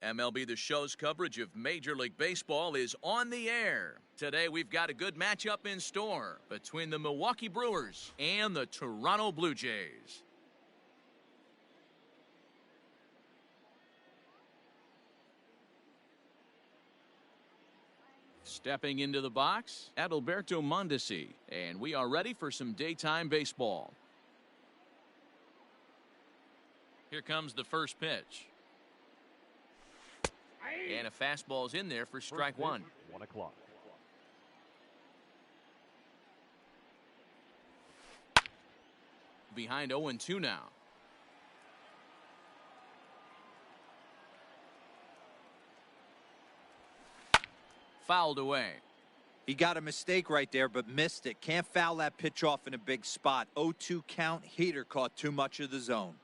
MLB The Show's coverage of Major League Baseball is on the air. Today we've got a good matchup in store between the Milwaukee Brewers and the Toronto Blue Jays. Stepping into the box, Adalberto Mondesi, and we are ready for some daytime baseball. Here comes the first pitch. And a fastball's in there for strike one. 1 o'clock. Behind 0-2 now. Fouled away. He got a mistake right there, but missed it. Can't foul that pitch off in a big spot. 0-2 count. Heater caught too much of the zone.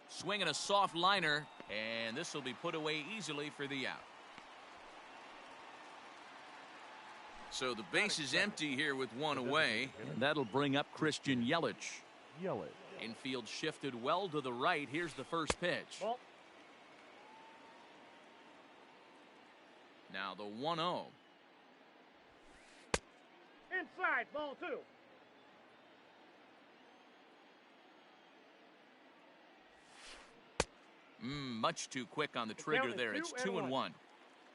Swinging a soft liner, and this will be put away easily for the out. So the base is empty here with one away, and that'll bring up Christian Yelich. Infield shifted well to the right. Here's the first pitch. Now the 1-0. Inside, ball 2. Much too quick on the trigger there. It's 2-1.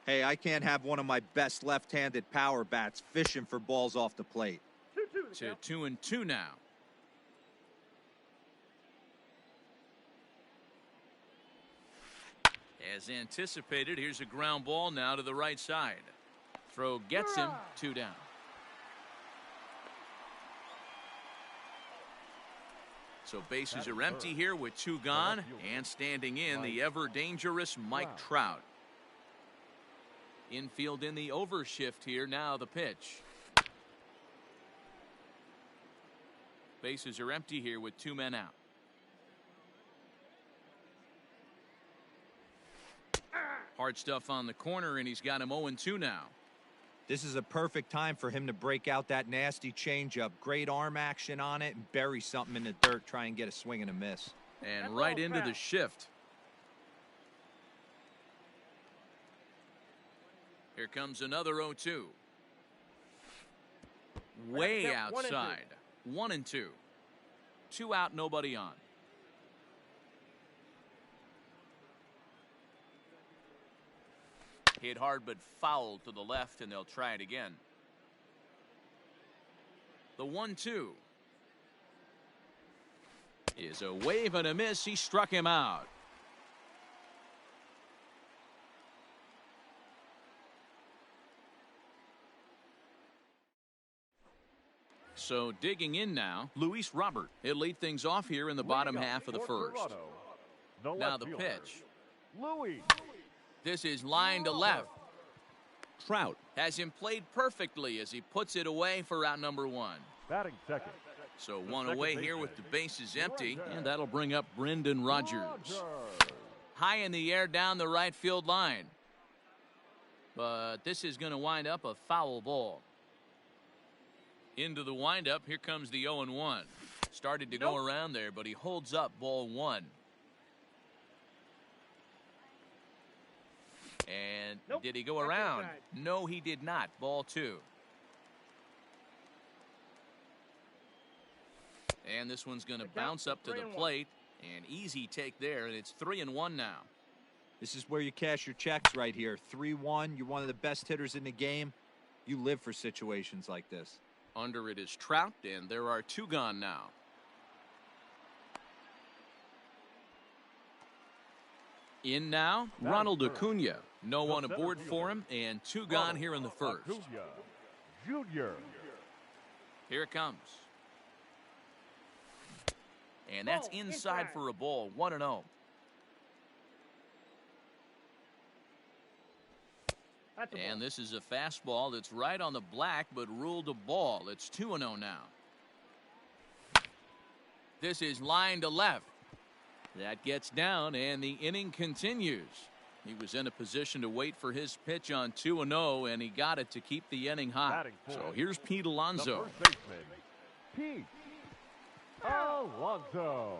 Hey, I can't have one of my best left-handed power bats fishing for balls off the plate. 2-2. To 2-2 now. As anticipated, here's a ground ball now to the right side. Throw gets him, 2 down. So bases are empty here with 2 gone, and standing in the ever-dangerous Mike Trout. Infield in the overshift here. Now the pitch. Bases are empty here with 2 men out. Hard stuff on the corner, and he's got him 0-2 now. This is a perfect time for him to break out that nasty changeup. Great arm action on it and bury something in the dirt. Try and get a swing and a miss. And right into the shift. Here comes another 0-2. Way outside. 1-2. 2 out, nobody on. Hit hard but foul to the left, and they'll try it again. The 1-2 is a wave and a miss. He struck him out. So digging in now, Luis Robert. He'll lead things off here in the bottom half of the first. Now the pitch. This is line to left. Trout has him played perfectly as he puts it away for out number 1. Batting second. So 1 away here with the bases empty, and that'll bring up Brendan Rodgers. High in the air down the right field line. But this is going to wind up a foul ball. Into the windup, here comes the 0-1. Started to go around there, but he holds up ball 1. And did he go around? No, he did not. Ball 2. And this one's going to bounce up to the plate. An easy take there, and it's 3-1 now. This is where you cash your checks right here. 3-1. You're one of the best hitters in the game. You live for situations like this. Under it is Trout, and there are 2 gone now. In now, Ronald Acuna. No one aboard for him, and 2 gone here in the first. Junior. Here it comes. And that's inside for a ball. 1-0. And this is a fastball that's right on the black, but ruled a ball. It's 2-0 now. This is line to left. That gets down, and the inning continues. He was in a position to wait for his pitch on 2-0, and he got it to keep the inning hot. So here's Pete Alonso. Pete Alonso.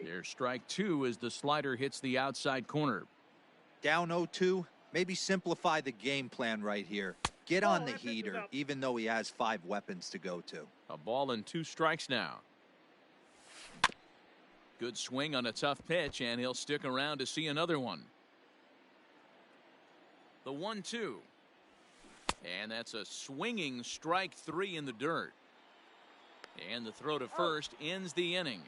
There's strike two as the slider hits the outside corner. Down 0-2, maybe simplify the game plan right here. Get on the heater, even though he has 5 weapons to go to. A ball and 2 strikes now. Good swing on a tough pitch, and he'll stick around to see another one. The 1-2. And that's a swinging strike 3 in the dirt. And the throw to first ends the inning.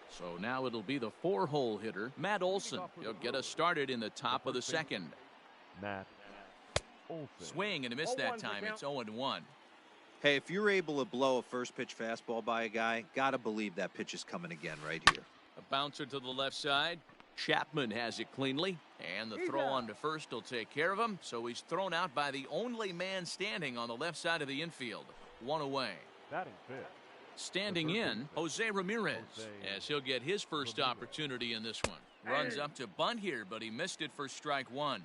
So now it'll be the 4-hole hitter, Matt Olson. He'll get us started in the top of the second. Matt Olson. Swing and a miss that time. It's 0-1. Hey, if you're able to blow a first pitch fastball by a guy, gotta believe that pitch is coming again right here. A bouncer to the left side. Chapman has it cleanly, and the throw on to first will take care of him. So he's thrown out by the only man standing on the left side of the infield. 1 away. Batting fifth. Standing in, Jose Ramirez, as he'll get his first opportunity in this one. Runs up to bunt here, but he missed it for strike 1.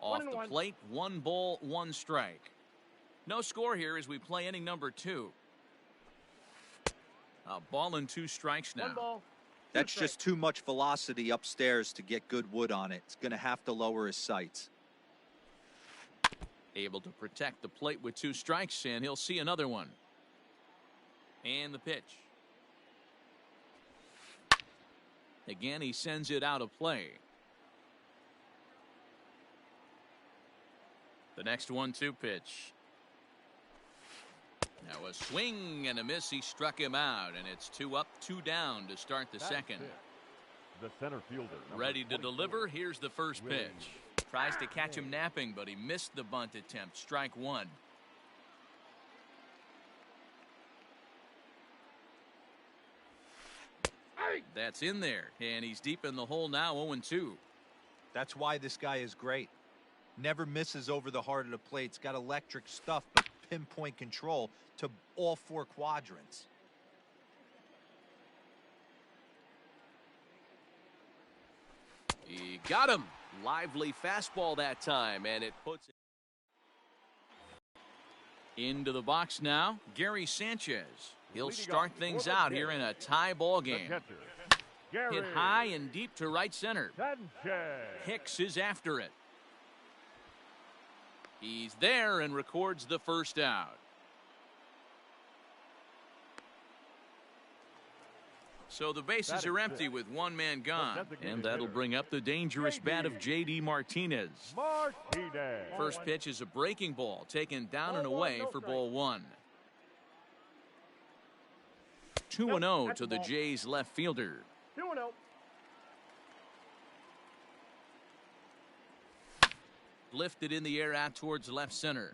Off the plate, 1 ball, 1 strike. No score here as we play inning number 2. A ball and 2 strikes now. 1 ball. That's just too much velocity upstairs to get good wood on it. It's going to have to lower his sights. Able to protect the plate with 2 strikes, and he'll see another one. And the pitch. Again, he sends it out of play. The next 1-2 pitch. Now a swing and a miss. He struck him out, and it's 2 up, 2 down to start the second. The center fielder. Ready to deliver. Here's the first pitch. Tries to catch him napping, but he missed the bunt attempt. Strike 1. That's in there, and he's deep in the hole now. 0-2. That's why this guy is great. Never misses over the heart of the plate. It's got electric stuff, but pinpoint control to all 4 quadrants. He got him. Lively fastball that time, and it puts it into the box now. Gary Sanchez. He'll start things out here in a tie ball game. Hit high and deep to right center. Hicks is after it. He's there and records the first out. So the bases are empty with 1 man gone, and that'll bring up the dangerous bat of J.D. Martinez. First pitch is a breaking ball taken down and away for ball 1. 2-0 to the Jays left fielder. 2-0. Lifted in the air out towards left center.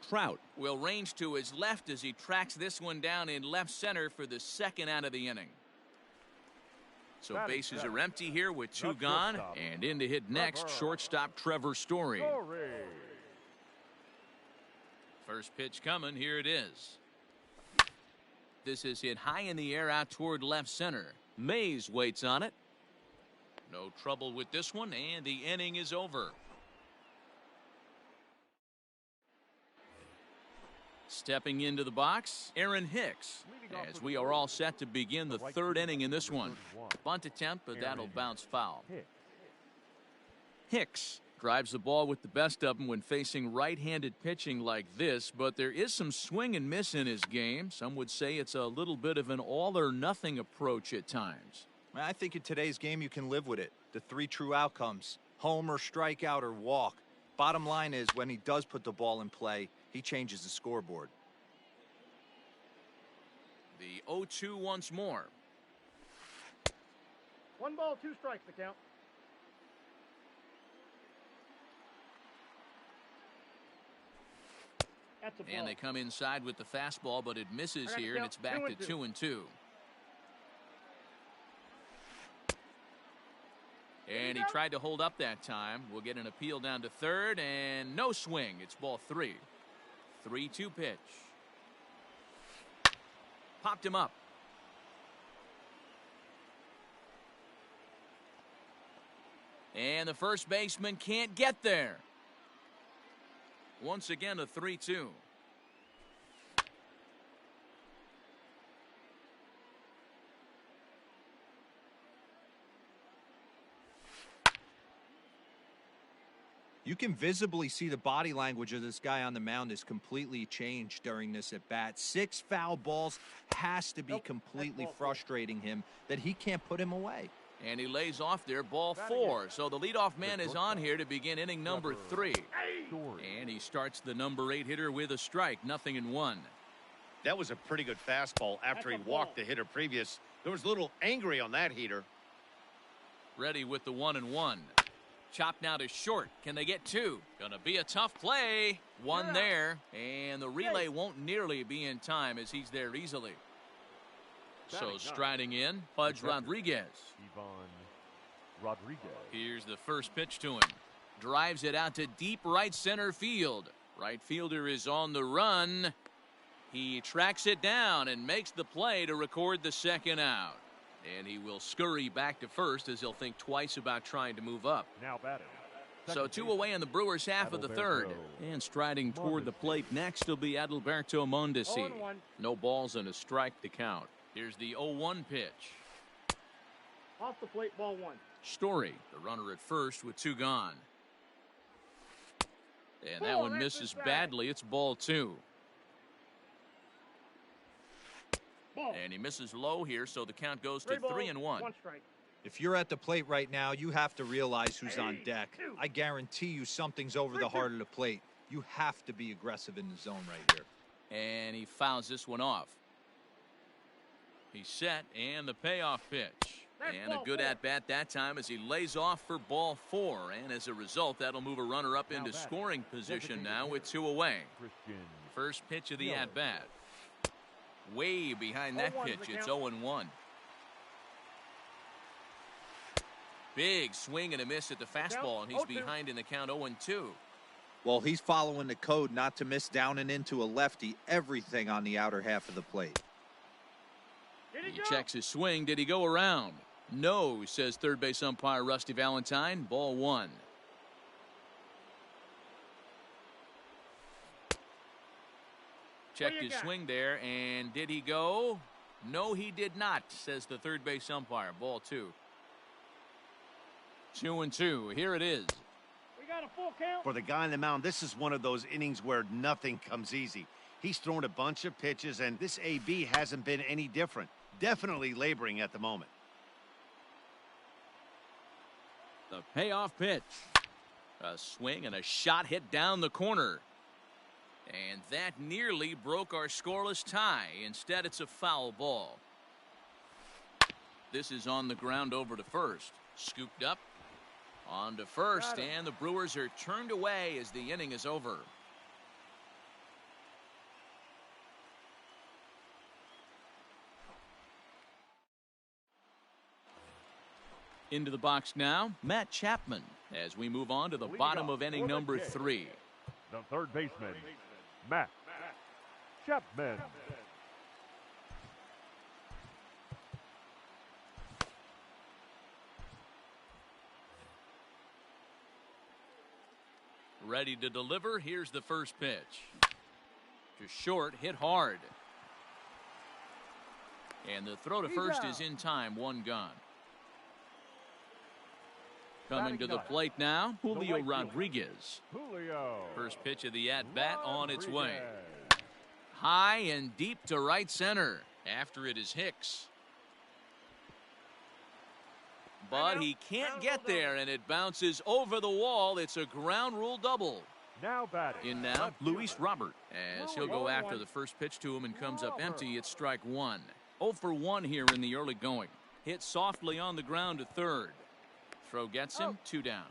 Trout will range to his left as he tracks this one down in left center for the second out of the inning. So bases are empty here with 2 gone, and in to hit next, shortstop Trevor Story. First pitch coming. Here it is. This is hit high in the air out toward left center. Mays waits on it. No trouble with this one, and the inning is over. Stepping into the box, Aaron Hicks, as we are all set to begin the 3rd inning in this one. Bunt attempt, but that'll bounce foul. Hicks drives the ball with the best of them when facing right-handed pitching like this, but there is some swing and miss in his game. Some would say it's a little bit of an all-or-nothing approach at times. I think in today's game you can live with it. The 3 true outcomes: homer, strikeout, or walk. Bottom line is, when he does put the ball in play, he changes the scoreboard. The 0-2 once more. 1 ball, 2 strikes to count. And they come inside with the fastball, but it misses here, and it's back to 2-2. And he tried to hold up that time. We'll get an appeal down to 3rd, and no swing. It's ball 3. 3-2 pitch. Popped him up. And the first baseman can't get there. Once again, a 3-2. You can visibly see the body language of this guy on the mound is completely changed during this at bat. 6 foul balls has to be completely frustrating him that he can't put him away. And he lays off there, ball 4. So the leadoff man is on here to begin inning number 3. And he starts the number 8 hitter with a strike, 0-1. That was a pretty good fastball after he walked the hitter previous. There was a little angry on that heater. Ready with the 1-1. Chopped now to short. Can they get 2? Gonna be a tough play. 1 there. And the relay won't nearly be in time as he's there easily. So striding in, Pudge Rodriguez. Here's the first pitch to him. Drives it out to deep right center field. Right fielder is on the run. He tracks it down and makes the play to record the second out. And he will scurry back to first as he'll think twice about trying to move up. Now batting. So 2 away in the Brewers' half of the third. And striding toward the plate next will be Adalberto Mondesi. No balls and a strike to count. Here's the 0-1 pitch. Off the plate, ball 1. Story, the runner at first with 2 gone. And that one misses badly. It's ball 2. And he misses low here, so the count goes to 3-1. 1 strike. If you're at the plate right now, you have to realize who's on deck. I guarantee you something's over the heart of the plate. You have to be aggressive in the zone right here. And he fouls this one off. He's set, and the payoff pitch. And a good at-bat that time as he lays off for ball 4. And as a result, that'll move a runner up into scoring position now with 2 away. First pitch of the at-bat. Way behind that pitch, it's 0-1. Big swing and a miss at the fastball, and he's behind in the count 0-2. Well, he's following the code not to miss down and into a lefty. Everything on the outer half of the plate. He checks his swing. Did he go around? No, says third base umpire Rusty Valentine. Ball 1. Checked his swing there, and did he go? No, he did not, says the third base umpire. Ball 2. 2-2. Here it is. We got a full count. For the guy on the mound, this is one of those innings where nothing comes easy. He's thrown a bunch of pitches, and this AB hasn't been any different. Definitely laboring at the moment. The payoff pitch. A swing and a shot hit down the corner. And that nearly broke our scoreless tie. Instead, it's a foul ball. This is on the ground over to first. Scooped up. On to first, and the Brewers are turned away as the inning is over. Into the box now, Matt Chapman, as we move on to the bottom of inning number 3. The third baseman, Matt Chapman. Ready to deliver. Here's the first pitch. To short, hit hard. And the throw to first is in time, 1 gone. Coming to the plate now, Julio Rodriguez. First pitch of the at-bat on its way. High and deep to right center. After it is Hicks. But he can't get there, and it bounces over the wall. It's a ground rule double. Now batting. In now, Luis Robert, as he'll go after the first pitch to him and comes up empty. It's strike 1. 0 for 1 here in the early going. Hit softly on the ground to third. Throw gets him, 2 down.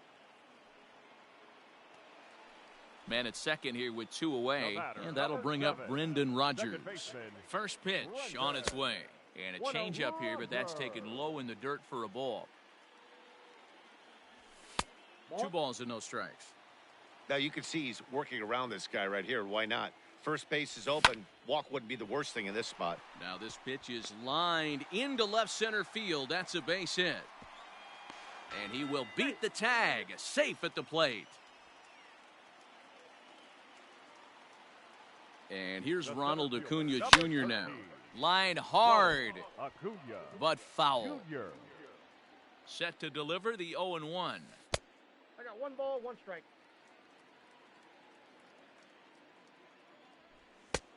Man at second here with 2 away, and that'll bring up Brendan Rodgers. First pitch on its way. And a changeup here, but that's taken low in the dirt for a ball. 2 balls and no strikes. Now you can see he's working around this guy right here. Why not? First base is open. Walk wouldn't be the worst thing in this spot. Now this pitch is lined into left center field. That's a base hit. And he will beat the tag, safe at the plate. And here's Ronald Acuna Jr. now. Line hard, but foul. Set to deliver the 0-1. I got 1 ball, 1 strike.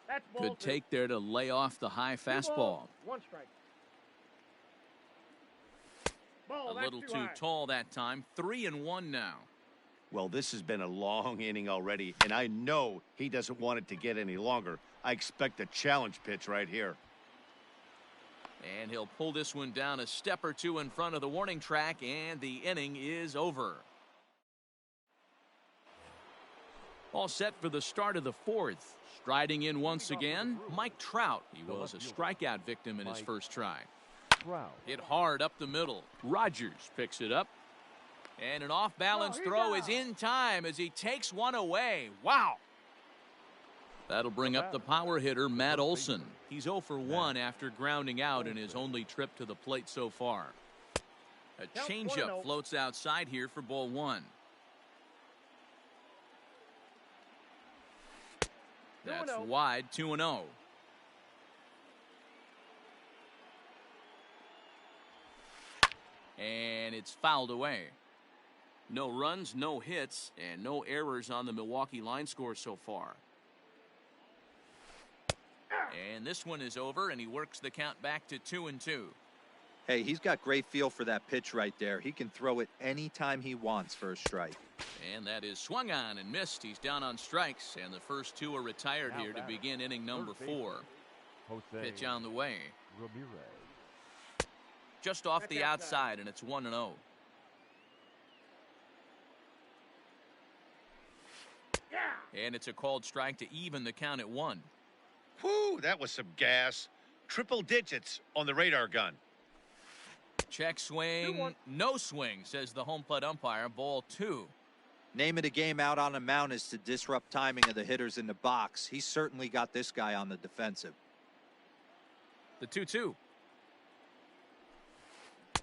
That's ball Good take there to lay off the high fastball. 1 strike. A little too tall that time. 3-1 now. Well, this has been a long inning already, and I know he doesn't want it to get any longer. I expect a challenge pitch right here. And he'll pull this one down a step or two in front of the warning track, and the inning is over. All set for the start of the 4th. Striding in once again, Mike Trout. He was a strikeout victim in his first try. Hit hard up the middle. Rogers picks it up. And an off-balance throw is in time as he takes one away. Wow. That'll bring up the power hitter, Matt Olson. He's 0 for 1 after grounding out in his only trip to the plate so far. A changeup floats outside here for ball 1. That's wide, 2-0. And it's fouled away. No runs, no hits, and no errors on the Milwaukee line score so far. And this one is over, and he works the count back to 2-2. Hey, he's got great feel for that pitch right there. He can throw it anytime he wants for a strike. And that is swung on and missed. He's down on strikes, and the first 2 are retired here to begin inning number 4. Pitch on the way. Just off the outside, and it's 1-0. And it's a called strike to even the count at 1. Whew, that was some gas. Triple digits on the radar gun. Check swing, no swing, says the home plate umpire. Ball 2. Name of the game out on the mound is to disrupt timing of the hitters in the box. He's certainly got this guy on the defensive. The 2-2.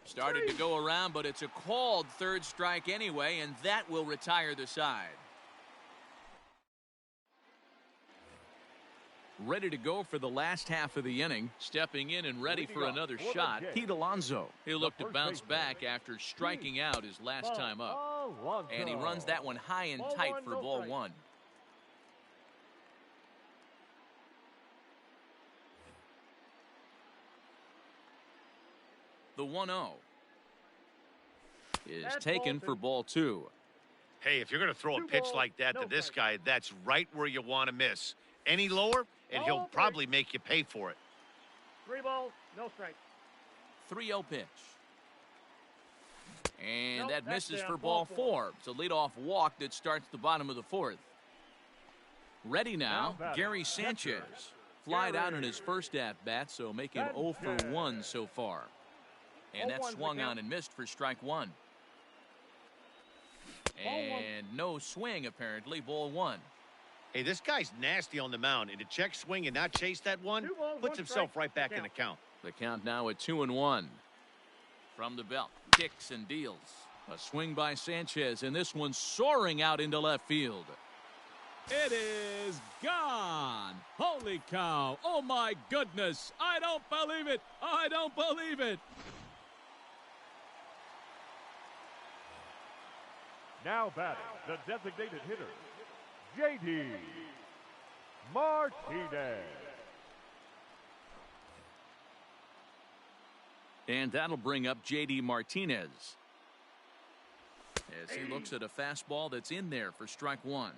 Started to go around, but it's a called third strike anyway, and that will retire the side. Ready to go for the last half of the inning. Stepping in and ready for another shot, Pete Alonso. He'll look to bounce back after striking out his last time up. And he runs that one high and tight for ball 1. The 1-0 is taken for ball 2. Hey, if you're going to throw a pitch like that to this guy, that's right where you want to miss. Any lower, and he'll probably make you pay for it. 3 balls, no strike. 3-0 pitch. And that misses for ball 4. It's a leadoff walk that starts the bottom of the 4th. Ready now, Gary Sanchez. Flied out in his first at-bat, so make him 0 for 1 so far. And that swung on and missed for strike 1. And no swing, apparently, ball 1. Hey, this guy's nasty on the mound, and to check swing and not chase that one, puts himself right back in the count. The count now at 2-1. From the belt, kicks and deals. A swing by Sanchez, and this one soaring out into left field. It is gone. Holy cow. Oh, my goodness. I don't believe it. I don't believe it. Now batting, the designated hitter, J.D. Martinez. And that'll bring up J.D. Martinez as he looks at a fastball that's in there for strike 1.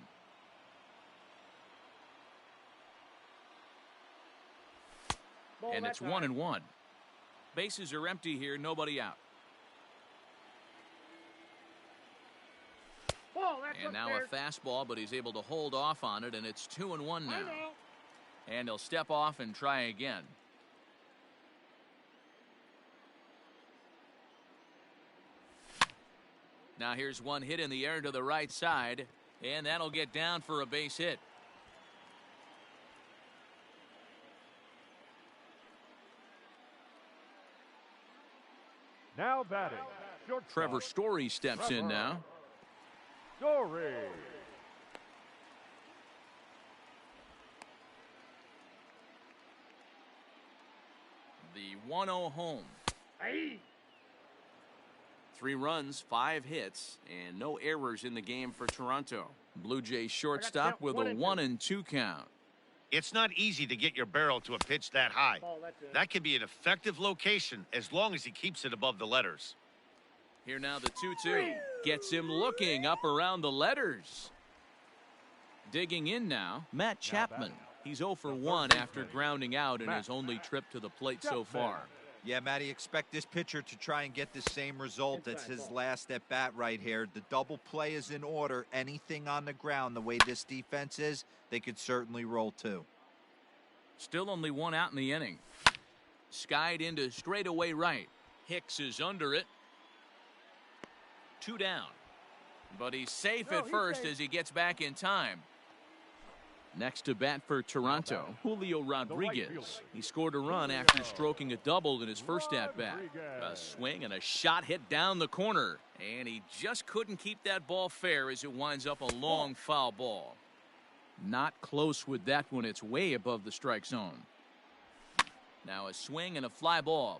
And it's 1-1. Bases are empty here, nobody out. And now a fastball, but he's able to hold off on it, and it's 2-1 now. And he'll step off and try again. Now here's one hit in the air to the right side, and that'll get down for a base hit. Now batting, Shortstop, Trevor Story steps in now. Story. The 1-0 home. Hey. 3 runs, 5 hits, and no errors in the game for Toronto. Blue Jays shortstop with a 1-2 count. It's not easy to get your barrel to a pitch that high. That can be an effective location as long as he keeps it above the letters. Here now the 2-2. Gets him looking up around the letters. Digging in now, Matt Chapman. He's 0 for 1 after grounding out in his only trip to the plate so far. Yeah, Matty, expect this pitcher to try and get the same result. It's his last at bat right here. The double play is in order. Anything on the ground, the way this defense is, they could certainly roll too. Still only 1 out in the inning. Skied into straightaway right. Hicks is under it. 2 down. But he's safe at first as he gets back in time. Next to bat for Toronto, Julio Rodriguez. He scored a run after stroking a double in his first at-bat. A swing and a shot hit down the corner. And he just couldn't keep that ball fair as it winds up a long foul ball. Not close with that one. It's way above the strike zone. Now a swing and a fly ball.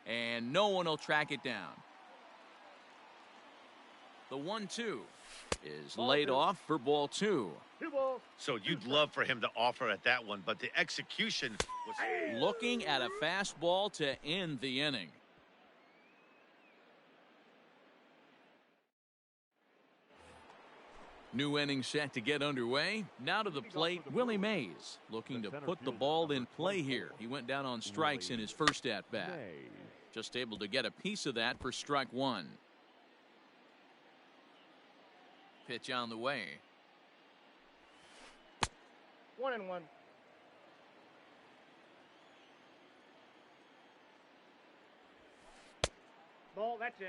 And no one will track it down. The 1-2 is laid off for ball 2. So you'd love for him to offer at that one, but the execution was... Looking at a fastball to end the inning. New inning set to get underway. Now to the plate, Willie Mays, looking to put the ball in play here. He went down on strikes in his first at-bat. Just able to get a piece of that for strike 1. Pitch on the way. 1-1. Ball, that's in.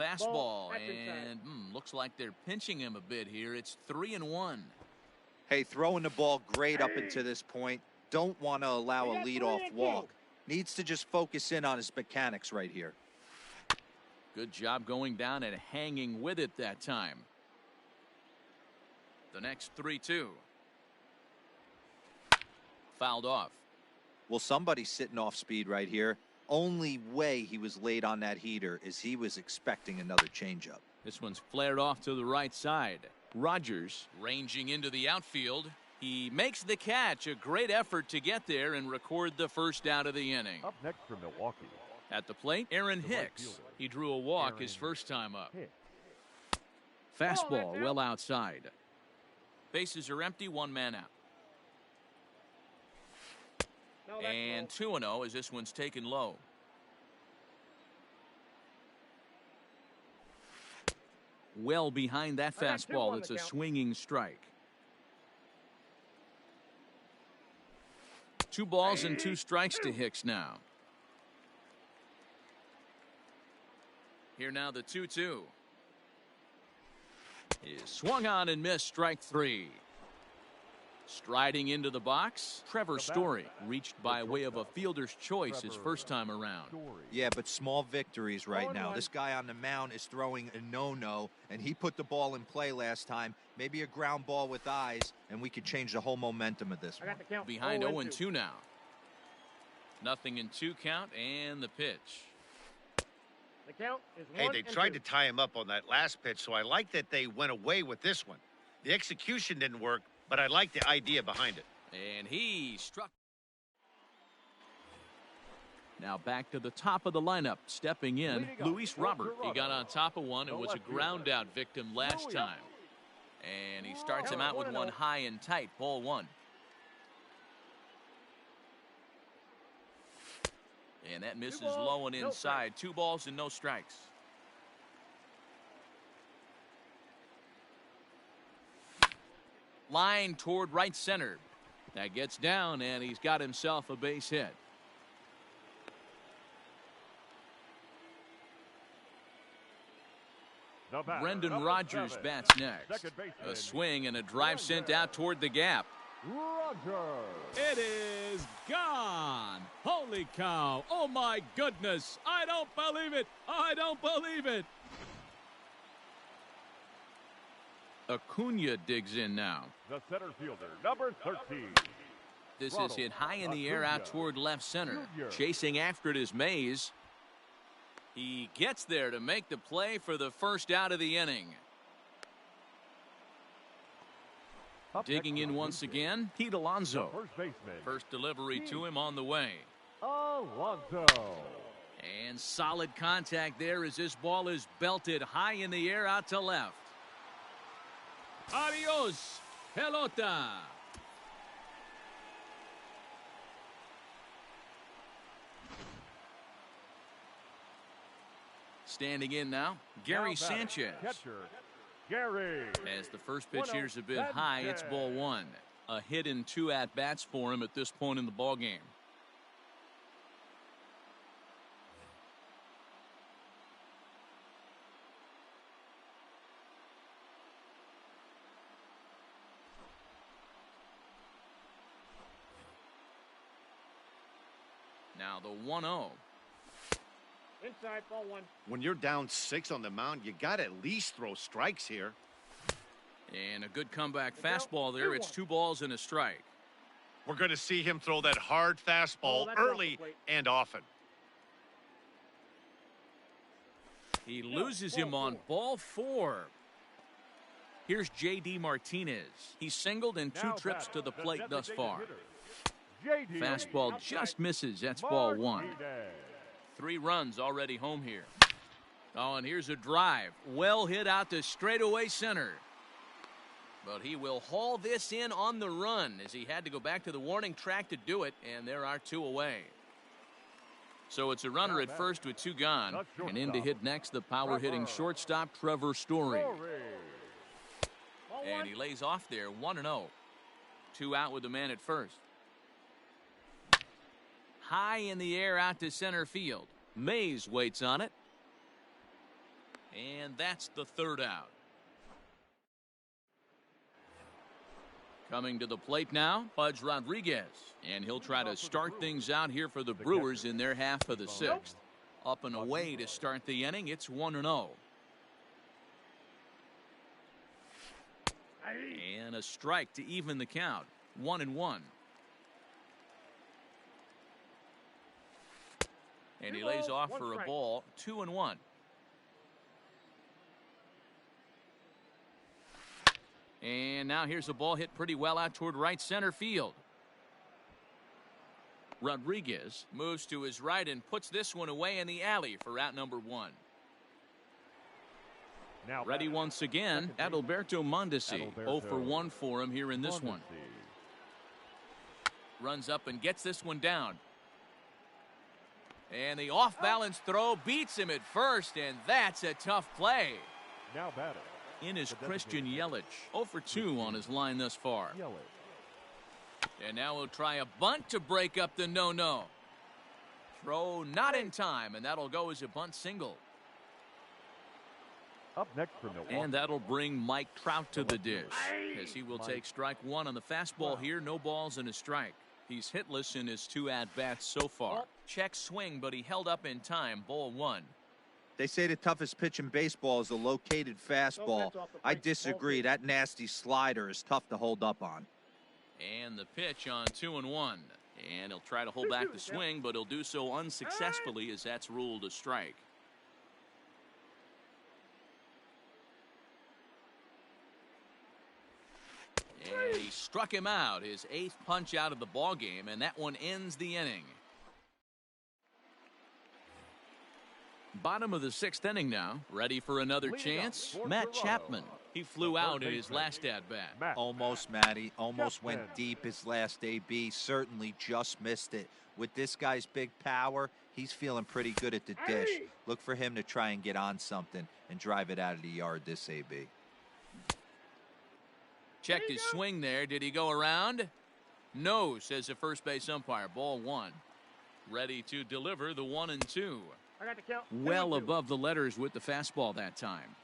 Fastball, and looks like they're pinching him a bit here. It's 3-1. Hey, throwing the ball great up until this point. Don't want to allow a leadoff walk. Needs to just focus in on his mechanics right here. Good job going down and hanging with it that time. The next 3-2. Fouled off. Well, somebody's sitting off speed right here. Only way he was late on that heater is he was expecting another changeup. This one's flared off to the right side. Rogers ranging into the outfield. He makes the catch. A great effort to get there and record the first out of the inning. Up next for Milwaukee. At the plate, Aaron Hicks. He drew a walk his first time up. Fastball well outside. Bases are empty, 1 man out. And 2-0 as this one's taken low. Well behind that fastball. It's a swinging strike. 2 balls and 2 strikes to Hicks now. Here now the 2-2. Is swung on and missed, strike 3. Striding into the box, Trevor Story reached by way of a fielder's choice his first time around. Yeah, but small victories right now. This guy on the mound is throwing a no-no, and he put the ball in play last time. Maybe a ground ball with eyes, and we could change the whole momentum of this one. Behind 0-2 now. Nothing in 2 count, and the pitch. The count is 1-2. Hey, they tried to tie him up on that last pitch, so I like that they went away with this one. The execution didn't work, but I like the idea behind it. And he struck. Now back to the top of the lineup. Stepping in, Luis Robert. He got on top of one and was a ground out victim last time. And he starts him out with one high and tight. Ball 1. And that misses low and inside. 2 balls and no strikes. Line toward right center. That gets down, and he's got himself a base hit. Brendan Rodgers bats next. A swing and a drive sent out toward the gap. Rogers. It is gone. Holy cow. Oh, my goodness. I don't believe it. I don't believe it. Acuna digs in now. The center fielder, number 13. This is hit high in the air out toward left center. Chasing after it is Mays. He gets there to make the play for the first out of the inning. Digging in once again, Pete Alonso. First baseman. First delivery to him on the way. Alonso. And solid contact there as this ball is belted high in the air out to left. Adios, pelota. Standing in now, Gary Sanchez. Catcher, Gary. As the first pitch here's a bit high, it's ball one. A hit and 2 at-bats for him at this point in the ball game. Now the 1-0. Inside, ball one. When you're down 6 on the mound, you got to at least throw strikes here. And a good comeback fastball there. It's 2 balls and a strike. We're going to see him throw that hard fastball early and often. He loses him on ball 4. Here's J.D. Martinez. He's singled in 2 trips to the plate thus far. Fastball just misses. That's ball 1. 3 runs already home here. Oh, and here's a drive. Well hit out to straightaway center. But he will haul this in on the run as he had to go back to the warning track to do it, and there are 2 away. So it's a runner at first with 2 gone. And in to hit next, the power-hitting shortstop, Trevor Story. And he lays off there, 1-0. 2 out with the man at first. High in the air out to center field. Mays waits on it. And that's the 3rd out. Coming to the plate now, Pudge Rodriguez. And he'll try to start things out here for the Brewers in their half of the 6th. Up and away to start the inning. It's 1-0. And a strike to even the count. 1-1. And he lays off for a ball. 2-1. And now here's a ball hit pretty well out toward right center field. Rodriguez moves to his right and puts this one away in the alley for out number 1. Now ready once again, Adalberto Mondesi. 0 for 1 for him here in this one. Runs up and gets this one down. And the off-balance throw beats him at first, and that's a tough play. Now batting. In is Christian Yelich. 0 for 2 on his line thus far. And now we'll try a bunt to break up the no-no. Throw not in time, and that'll go as a bunt single. Up next for Milwaukee. And that'll bring Mike Trout to the dish, as he will take strike 1 on the fastball here. No balls and a strike. He's hitless in his 2 at-bats so far. Check swing, but he held up in time. Ball 1. They say the toughest pitch in baseball is a located fastball. I disagree. That nasty slider is tough to hold up on. And the pitch on 2-1. And he'll try to hold back the swing, but he'll do so unsuccessfully as that's ruled a strike. And he struck him out, his 8th punch out of the ball game, and that one ends the inning. Bottom of the 6th inning now. Ready for another chance? Matt Chapman. He flew out in his last at-bat. Almost, Matty. Almost went deep his last AB. Certainly just missed it. With this guy's big power, he's feeling pretty good at the dish. Look for him to try and get on something and drive it out of the yard this AB. Checked his swing there. Did he go around? No, says the first base umpire. Ball 1. Ready to deliver the 1-2. I got the count. Well above the letters with the fastball that time.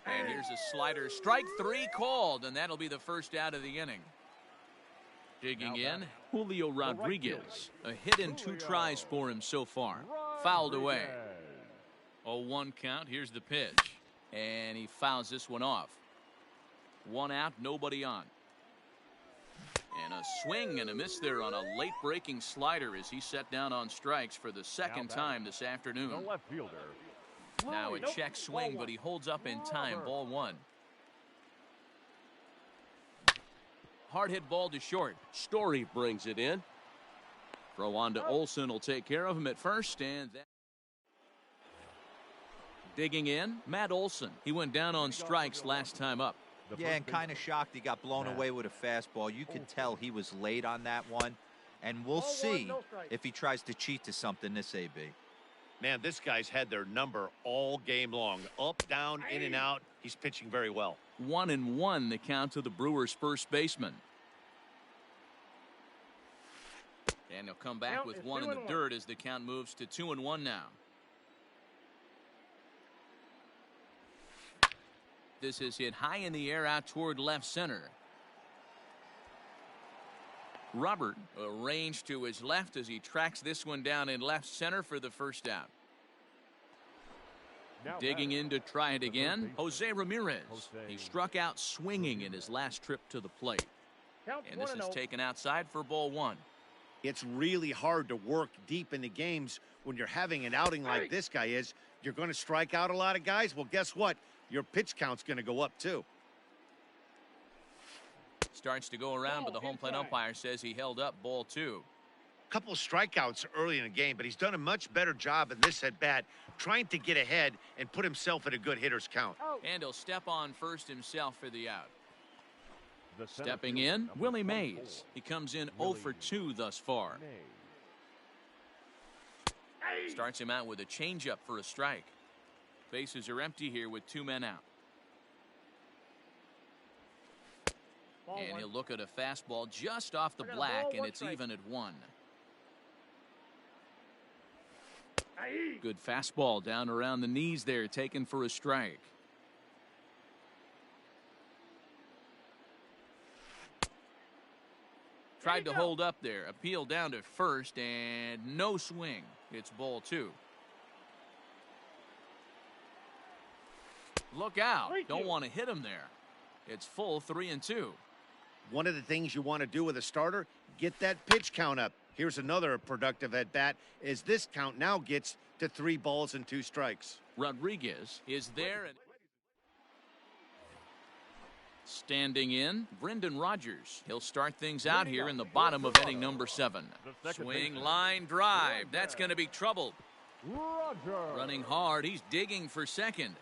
And here's a slider. Strike 3 called, and that'll be the first out of the inning. Digging in, Julio Rodriguez. A hit in 2 tries for him so far. Fouled away. 0-1 count. Here's the pitch. And he fouls this one off. 1 out, nobody on. And a swing and a miss there on a late breaking slider as he set down on strikes for the second time this afternoon. The left fielder. Now a check swing, but he holds up in time. Ball 1. Hard hit ball to short. Story brings it in. Throw on to Olsen will take care of him at first, and that. Digging in, Matt Olsen. He went down on strikes last time up. Yeah, and kind of shocked he got blown away with a fastball. You could tell he was late on that one. And we'll see if he tries to cheat to something this AB. Man, this guy's had their number all game long. Up, down, in and out. He's pitching very well. 1-1 the count to the Brewers' first baseman. And he'll come back with 1 in the dirt as the count moves to 2-1 now. This is hit high in the air out toward left center. Robert arranged to his left as he tracks this one down in left center for the first out. Digging in to try it again, Jose Ramirez. He struck out swinging in his last trip to the plate. And this is taken outside for ball 1. It's really hard to work deep into games when you're having an outing like this guy is. You're going to strike out a lot of guys. Well, guess what? Your pitch count's going to go up too. Starts to go around, but the home plate umpire says he held up. Ball 2. Couple of strikeouts early in the game, but he's done a much better job in this at bat trying to get ahead and put himself in a good hitter's count. And he'll step on first himself for the out. Stepping in, Willie Mays. He comes in 0 for 2 thus far. Starts him out with a changeup for a strike. Bases are empty here with 2 men out. And he'll look at a fastball just off the black, and it's even at 1. Good fastball down around the knees there, taken for a strike. Tried to hold up there. Appeal down to first, and no swing. It's ball 2. Look out. Don't want to hit him there. It's full 3-2. One of the things you want to do with a starter, get that pitch count up. Here's another productive at bat as this count now gets to 3 balls and 2 strikes. Rodriguez is there. And standing in, Brendan Rodgers. He'll start things out here in the bottom of inning number 7. Swing, line, drive. That's going to be trouble. Running hard. He's digging for second.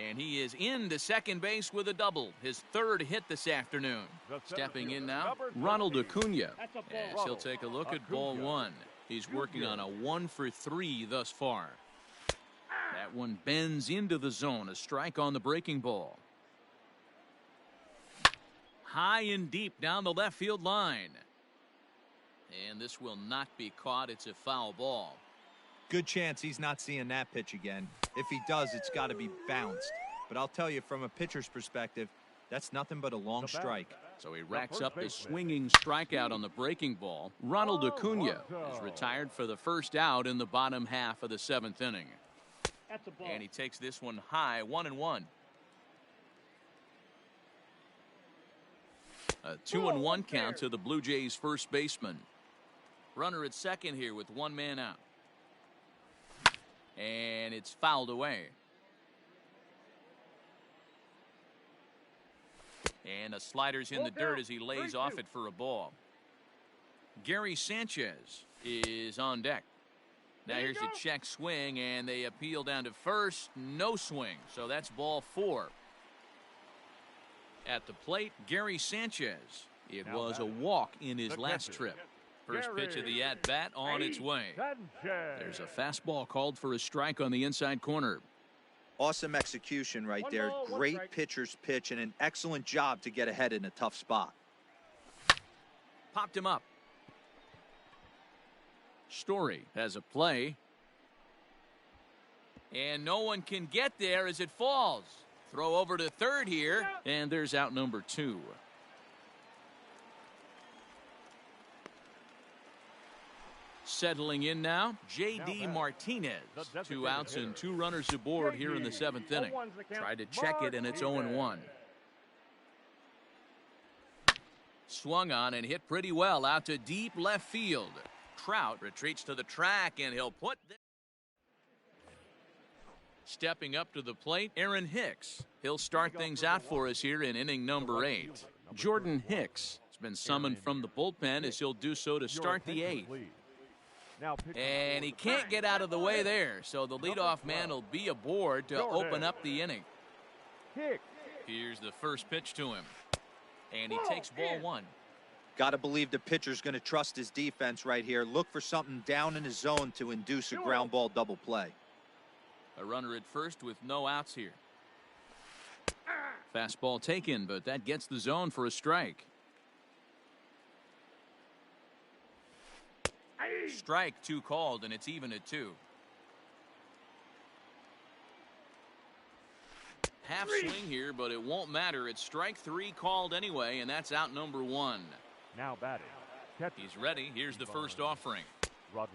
And he is into second base with a double. His 3rd hit this afternoon. Stepping in now, Ronald Acuna. As he'll take a look at ball 1. He's working on a 1 for 3 thus far. That one bends into the zone. A strike on the breaking ball. High and deep down the left field line. And this will not be caught. It's a foul ball. Good chance he's not seeing that pitch again. If he does, it's got to be bounced. But I'll tell you, from a pitcher's perspective, that's nothing but a long strike. So he racks up the swinging strikeout on the breaking ball. Ronald Acuna is retired for the first out in the bottom half of the 7th inning. And he takes this one high, 1-1. A 2-1 count to the Blue Jays' first baseman. Runner at second here with 1 man out. And it's fouled away. And a slider's in the dirt as he lays off it for a ball. Gary Sanchez is on deck. Now here's a check swing, and they appeal down to first. No swing, so that's ball 4. At the plate, Gary Sanchez. It was a walk in his last trip. First pitch of the at-bat on its way. There's a fastball called for a strike on the inside corner. Awesome execution right there. Great pitcher's pitch and an excellent job to get ahead in a tough spot. Popped him up. Story has a play. And no one can get there as it falls. Throw over to third here, and there's out number 2. Settling in now, J.D. Martinez. 2 outs and 2 runners aboard here in the 7th inning. Tried to check it, and it's 0-1. Swung on and hit pretty well out to deep left field. Trout retreats to the track, and he'll put this. Stepping up to the plate, Aaron Hicks. He'll start things out for us here in inning number 8. Jordan Hicks has been summoned from the bullpen as he'll do so to start the 8th. And he can't get out of the way there, so the leadoff man will be aboard to open up the inning. Here's the first pitch to him, and he takes ball 1. Got to believe the pitcher's going to trust his defense right here. Look for something down in his zone to induce a ground ball double play. A runner at first with no outs here. Fastball taken, but that gets the zone for a strike. Strike 2 called, and it's even at 2. Half swing here, but it won't matter. It's strike 3 called anyway, and that's out number 1. Now batting. He's ready. Here's the first offering.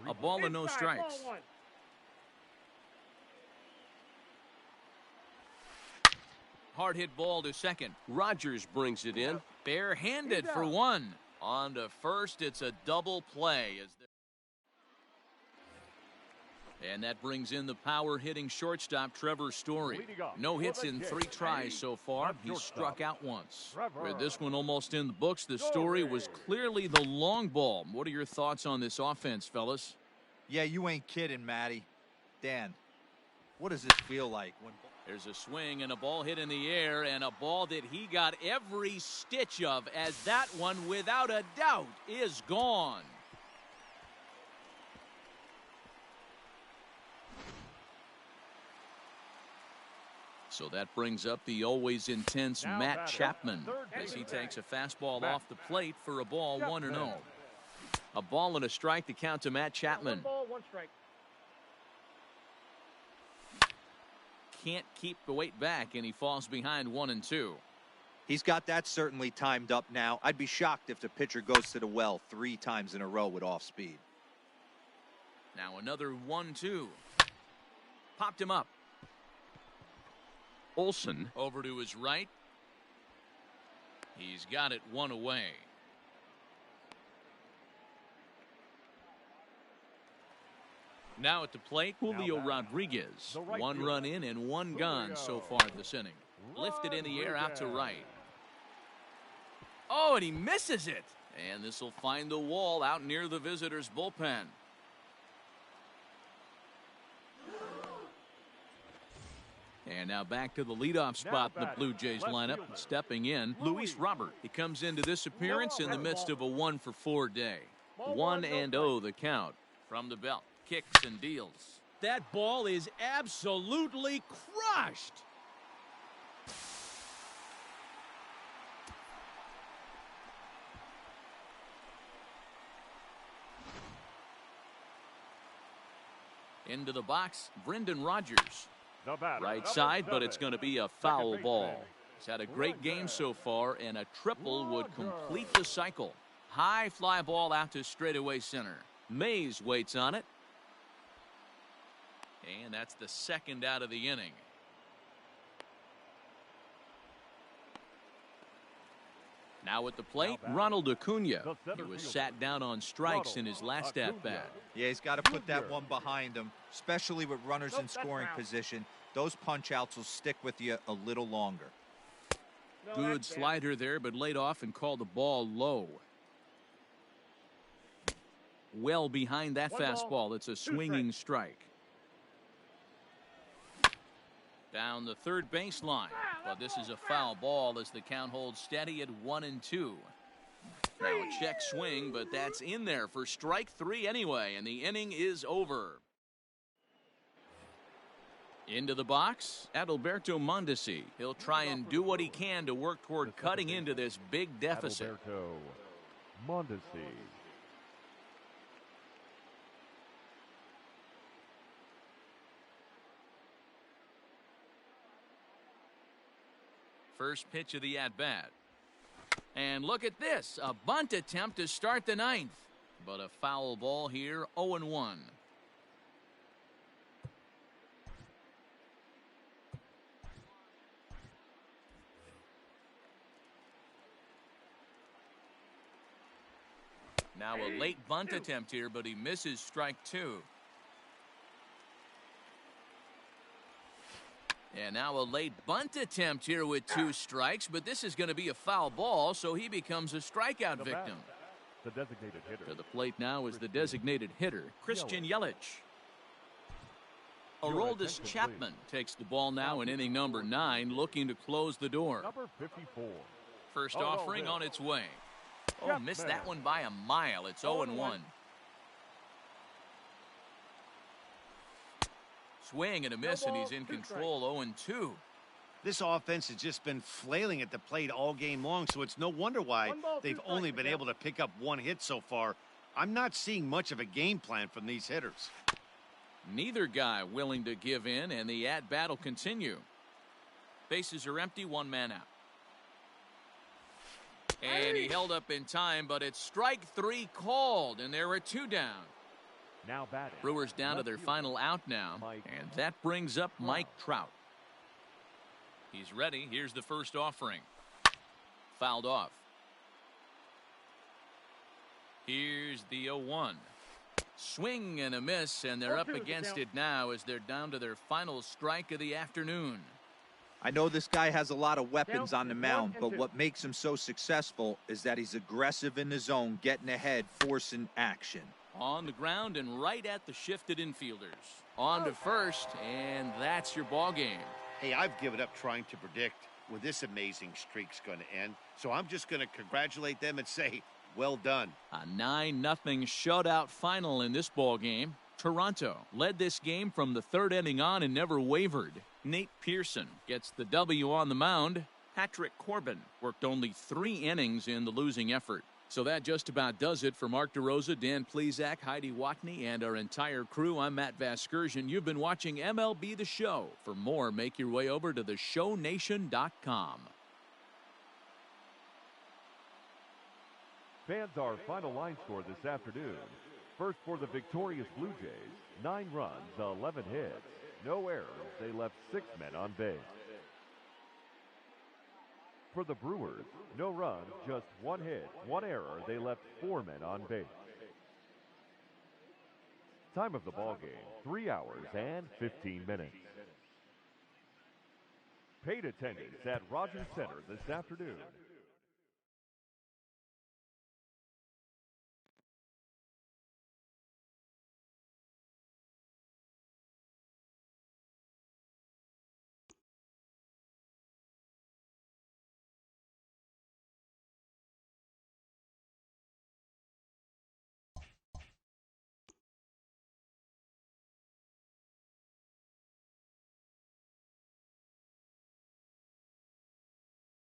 A ball and no strikes. Hard hit ball to second. Rogers brings it in. Barehanded for 1. On to first. It's a double play. And that brings in the power hitting shortstop Trevor Story. No hits in 3 tries so far. He's struck out once. With this one almost in the books, the Story was clearly the long ball. What are your thoughts on this offense, fellas? Yeah, you ain't kidding, Matty. Dan, what does this feel like? There's a swing and a ball hit in the air, and a ball that he got every stitch of, as that one, without a doubt, is gone. So that brings up the always intense Matt Chapman as he takes a fastball off the plate for a ball 1-0. A ball and a strike to count to Matt Chapman. 1 ball, 1 strike. Can't keep the weight back, and he falls behind 1-2. He's got that certainly timed up now. I'd be shocked if the pitcher goes to the well 3 times in a row with off speed. Now another 1-2. Popped him up. Olsen over to his right. He's got it 1 away. Now at the plate, Julio Rodriguez. 1 run in and 1 gone so far this inning. Lifted in the air out to right. Oh, and he misses it. And this will find the wall out near the visitors' bullpen. And now back to the leadoff spot in the Blue Jays lineup. Stepping in, Luis Robert. He comes into this appearance in the midst of a 1-for-4 day. 1-0 the count from the belt. Kicks and deals. That ball is absolutely crushed. Into the box, Brendan Rodgers. Right side, but it's going to be a foul ball. He's had a great game so far, and a triple would complete the cycle. High fly ball out to straightaway center. Mays waits on it. And that's the second out of the inning. Now at the plate, Ronald Acuna. He was sat down on strikes in his last at-bat. Yeah, he's got to put that one behind him, especially with runners in scoring position. Those punch-outs will stick with you a little longer. Good slider there, but laid off and called the ball low. Well behind that fastball. It's a swinging strike. Down the third baseline. But this is a foul ball as the count holds steady at 1-2. Now a check swing, but that's in there for strike 3 anyway, and the inning is over. Into the box, Adalberto Mondesi. He'll try and do what he can to work toward cutting into this big deficit. Adalberto Mondesi. First pitch of the at-bat. And look at this, a bunt attempt to start the ninth. But a foul ball here, 0-1. Now a late bunt attempt here, but he misses strike two. And now a late bunt attempt here with 2 strikes, but this is going to be a foul ball, so he becomes a strikeout victim. The designated hitter. To the plate now is the designated hitter, Christian Yelich. Aroldis Chapman takes the ball now in inning number 9, looking to close the door. Number 54. First offering on its way. Oh, missed that one by a mile. It's 0-1. Swing and a miss, and he's in control, 0-2. This offense has just been flailing at the plate all game long, so it's no wonder why they've only been able to pick up 1 hit so far. I'm not seeing much of a game plan from these hitters. Neither guy willing to give in, and the at-bat will continue. Bases are empty, 1 man out. And he held up in time, but it's strike 3 called, and there are 2 down. Now batting. Brewers down to their final out now, and that brings up Mike Trout. He's ready. Here's the first offering. Fouled off. Here's the 0-1. Swing and a miss, and they're up against it now as they're down to their final strike of the afternoon. I know this guy has a lot of weapons on the mound, but what makes him so successful is that he's aggressive in the zone, getting ahead, forcing action. On the ground and right at the shifted infielders. On to first, and that's your ball game. Hey, I've given up trying to predict when this amazing streak's going to end, so I'm just going to congratulate them and say, well done. A 9-0 shutout final in this ball game. Toronto led this game from the 3rd inning on and never wavered. Nate Pearson gets the W on the mound. Patrick Corbin worked only 3 innings in the losing effort. So that just about does it for Mark DeRosa, Dan Plesac, Heidi Watney, and our entire crew. I'm Matt Vasgersian. You've been watching MLB The Show. For more, make your way over to theshownation.com. Fans, our final line score this afternoon. First for the victorious Blue Jays, 9 runs, 11 hits, no errors. They left 6 men on base. For the Brewers, no runs, just 1 hit, 1 error. They left 4 men on base. Time of the ball game, 3 hours and 15 minutes. Paid attendance at Rogers Center this afternoon.